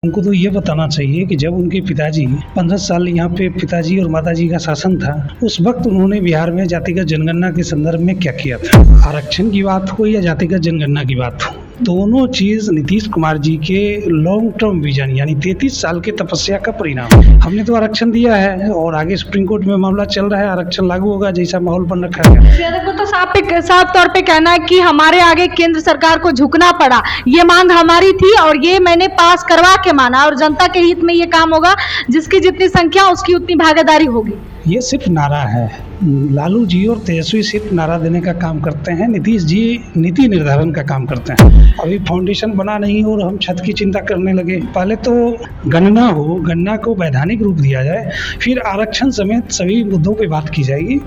उनको तो ये बताना चाहिए कि जब उनके पिताजी 15 साल यहाँ पे पिताजी और माताजी का शासन था, उस वक्त उन्होंने बिहार में जातिगत जनगणना के संदर्भ में क्या किया था। आरक्षण की बात हो या जातिगत जनगणना की बात हो, दोनों चीज नीतीश कुमार जी के लॉन्ग टर्म विजन यानी 33 साल के तपस्या का परिणाम है। हमने तो आरक्षण दिया है और आगे सुप्रीम कोर्ट में मामला चल रहा है, आरक्षण लागू होगा जैसा माहौल बन रखा है। यादव को तो साफ तौर पे कहना है कि हमारे आगे केंद्र सरकार को झुकना पड़ा, ये मांग हमारी थी और ये मैंने पास करवा के माना और जनता के हित में ये काम होगा, जिसकी जितनी संख्या उसकी उतनी भागीदारी होगी। ये सिर्फ नारा है। लालू जी और तेजस्वी सिर्फ नारा देने का काम करते हैं, नीतीश जी नीति निर्धारण का काम करते हैं। अभी फाउंडेशन बना नहीं और हम छत की चिंता करने लगे। पहले तो गणना को वैधानिक रूप दिया जाए, फिर आरक्षण समेत सभी मुद्दों पे बात की जाएगी।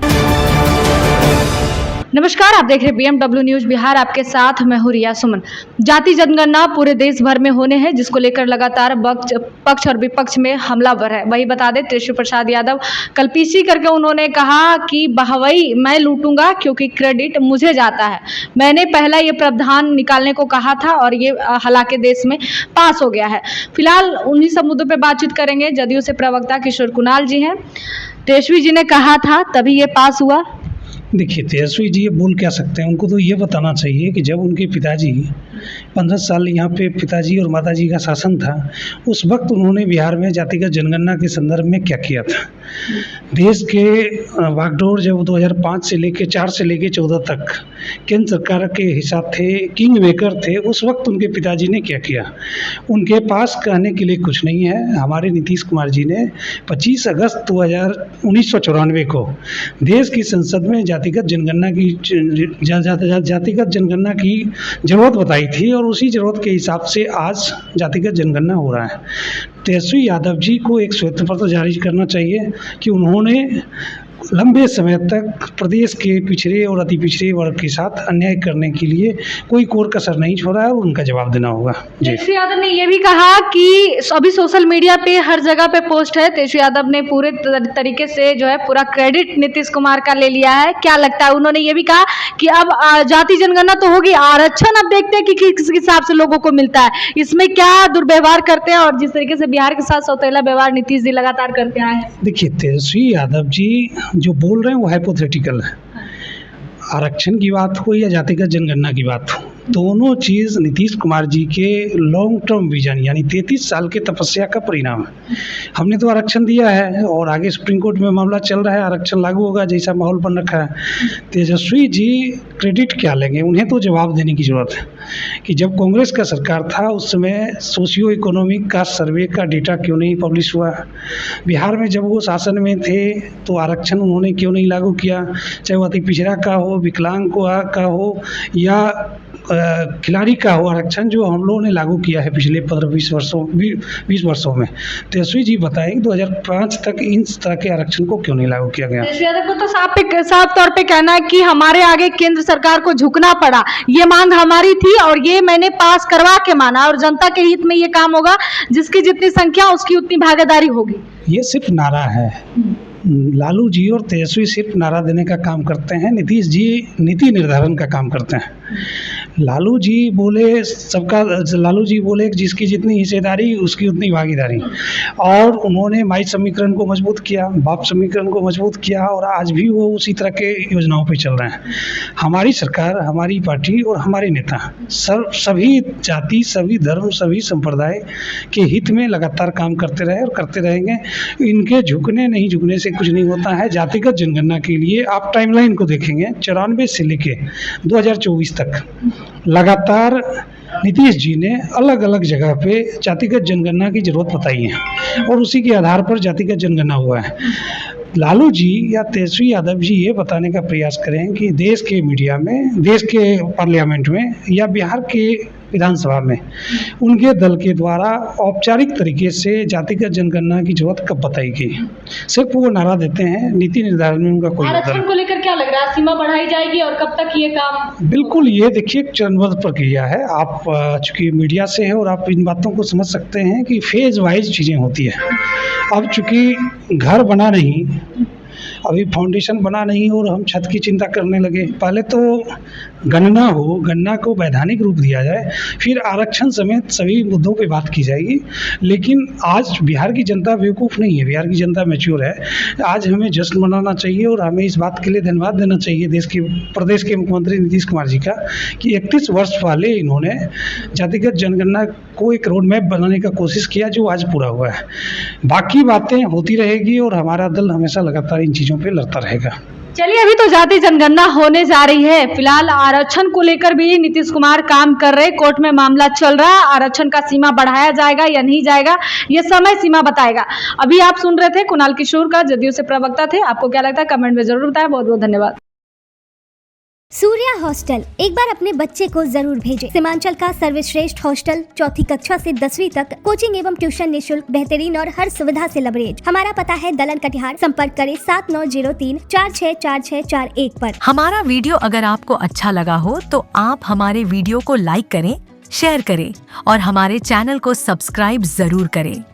नमस्कार, आप देख रहे हैं BMW न्यूज बिहार, आपके साथ मैं हूं रिया सुमन। जाति जनगणना पूरे देश भर में होने हैं, जिसको लेकर लगातार पक्ष और विपक्ष में हमलावर है। वही बता दें, तेजस्वी प्रसाद यादव कल पीसी करके उन्होंने कहा कि बहवई मैं लूटूंगा क्योंकि क्रेडिट मुझे जाता है। मैंने पहला ये प्रावधान निकालने को कहा था और ये हालांकि देश में पास हो गया है। फिलहाल उन्हीं सब मुद्दों पर बातचीत करेंगे। जदयू से प्रवक्ता किशोर कुणाल जी हैं। तेजस्वी जी ने कहा था तभी ये पास हुआ। देखिए, तेजस्वी जी ये बोल क्या सकते हैं, उनको तो ये बताना चाहिए कि जब उनके पिताजी 15 साल यहाँ पे पिताजी और माताजी का शासन था, उस वक्त उन्होंने बिहार में जातिगत जनगणना के संदर्भ में क्या किया था। देश के बागडोर जब 2005 से लेके 4 से लेके 14 तक केंद्र सरकार के हिसाब थे, किंग मेकर थे, उस वक्त उनके पिताजी ने क्या किया। उनके पास कहने के लिए कुछ नहीं है। हमारे नीतीश कुमार जी ने 25 अगस्त 1994 को देश की संसद में जातिगत जनगणना की जरूरत बताई थी और उसी जरूरत के हिसाब से आज जातिगत जनगणना हो रहा है। तेजस्वी यादव जी को एक श्वेत पत्र जारी करना चाहिए कि उन्होंने लंबे समय तक प्रदेश के पिछड़े और अति पिछड़े वर्ग के साथ अन्याय करने के लिए कोई कोर कसर नहीं छोड़ा है और उनका जवाब देना होगा। तेजस्वी यादव ने यह भी कहा कि अभी सोशल मीडिया पे हर जगह पे पोस्ट है, तेजस्वी यादव ने पूरे तरीके से जो है पूरा क्रेडिट नीतीश कुमार का ले लिया है। क्या लगता है? उन्होंने ये भी कहा कि अब जाति जनगणना तो होगी, आरक्षण अब देखते हैं कि किस हिसाब से लोगों को मिलता है, इसमें क्या दुर्व्यवहार करते हैं और जिस तरीके से बिहार के साथ सौतेला व्यवहार नीतीश जी लगातार करते आए हैं। देखिए, तेजस्वी यादव जी जो बोल रहे हैं वो हाइपोथेटिकल है। आरक्षण की बात हो या जातिगत जनगणना की बात हो, दोनों चीज नीतीश कुमार जी के लॉन्ग टर्म विजन यानी 33 साल के तपस्या का परिणाम है। हमने तो आरक्षण दिया है और आगे सुप्रीम कोर्ट में मामला चल रहा है, आरक्षण लागू होगा जैसा माहौल बन रखा है। तेजस्वी जी क्रेडिट क्या लेंगे, उन्हें तो जवाब देने की जरूरत है कि जब कांग्रेस का सरकार था उस समय सोशियो इकोनॉमिक का सर्वे का डेटा क्यों नहीं पब्लिश हुआ। बिहार में जब वो शासन में थे तो आरक्षण उन्होंने क्यों नहीं लागू किया, चाहे वो अति पिछड़ा का हो, विकलांग का हो या खिलाड़ी का हो। आरक्षण जो हम लोगों ने लागू किया है पिछले 15-20 वर्षों में। तेजस्वी जी बताएं 2005 तक इन तरह के आरक्षण को क्यों नहीं लागू किया गया। तेजस्वी यादव को तो साफ तौर पे कहना है कि हमारे आगे केंद्र सरकार को झुकना पड़ा, ये मांग हमारी थी और ये मैंने पास करवा के माना और जनता के हित में ये काम होगा, जिसकी जितनी संख्या उसकी उतनी भागीदारी होगी। ये सिर्फ नारा है। लालू जी और तेजस्वी सिर्फ नारा देने का काम करते हैं, नीतीश जी नीति निर्धारण का काम करते हैं। लालू जी बोले जिसकी जितनी हिस्सेदारी उसकी उतनी भागीदारी, और उन्होंने माई समीकरण को मजबूत किया, बाप समीकरण को मजबूत किया और आज भी वो उसी तरह के योजनाओं पे चल रहे हैं। हमारी सरकार, हमारी पार्टी और हमारे नेता सभी जाति, सभी धर्म, सभी संप्रदाय के हित में लगातार काम करते रहे और करते रहेंगे। इनके झुकने नहीं झुकने से कुछ नहीं होता है। जातिगत जनगणना के लिए आप टाइमलाइन को देखेंगे, 94 से लेके 2024 तक लगातार नीतीश जी ने अलग अलग जगह पे जातिगत जनगणना की जरूरत बताई है और उसी के आधार पर जातिगत जनगणना हुआ है। लालू जी या तेजस्वी यादव जी ये बताने का प्रयास करें कि देश के मीडिया में, देश के पार्लियामेंट में या बिहार के विधानसभा में उनके दल के द्वारा औपचारिक तरीके से जातिगत जनगणना की जरूरत कब बताई गई। सिर्फ वो नारा देते हैं, नीति निर्धारण में उनका कोई आरक्षण को लेकर क्या लग रहा है, सीमा बढ़ाई जाएगी और कब तक ये काम? बिल्कुल, ये देखिए चरणबद्ध प्रक्रिया है। आप चूंकि मीडिया से हैं और आप इन बातों को समझ सकते हैं कि फेज वाइज चीज़ें होती है। अब चूंकि घर बना नहीं अभी फाउंडेशन बना नहीं और हम छत की चिंता करने लगे। पहले तो गणना हो, गणना को वैधानिक रूप दिया जाए, फिर आरक्षण समेत सभी मुद्दों पे बात की जाएगी। लेकिन आज बिहार की जनता बेवकूफ़ नहीं है, बिहार की जनता मैच्योर है। आज हमें जश्न मनाना चाहिए और हमें इस बात के लिए धन्यवाद देना चाहिए प्रदेश के मुख्यमंत्री नीतीश कुमार जी का कि 31 वर्ष पहले इन्होंने जातिगत जनगणना को एक रोड मैप बनाने का कोशिश किया, जो आज पूरा हुआ है। बाकी बातें होती रहेगी और हमारा दल हमेशा लगातार इन चीज़ों पे लड़ता रहेगा। चलिए, अभी तो जाति जनगणना होने जा रही है। फिलहाल आरक्षण को लेकर भी नीतीश कुमार काम कर रहे, कोर्ट में मामला चल रहा है। आरक्षण का सीमा बढ़ाया जाएगा या नहीं जाएगा, ये समय सीमा बताएगा। अभी आप सुन रहे थे कुणाल किशोर का, जदयू से प्रवक्ता थे। आपको क्या लगता है कमेंट में जरूर बताएं। बहुत बहुत धन्यवाद। सूर्या हॉस्टल एक बार अपने बच्चे को जरूर भेजें। सीमांचल का सर्वश्रेष्ठ हॉस्टल, 4ठी कक्षा से 10वीं तक कोचिंग एवं ट्यूशन निःशुल्क, बेहतरीन और हर सुविधा से लबरेज। हमारा पता है दलन कटिहार। संपर्क करें 7903464641 पर। हमारा वीडियो अगर आपको अच्छा लगा हो तो आप हमारे वीडियो को लाइक करें, शेयर करें और हमारे चैनल को सब्सक्राइब जरूर करें।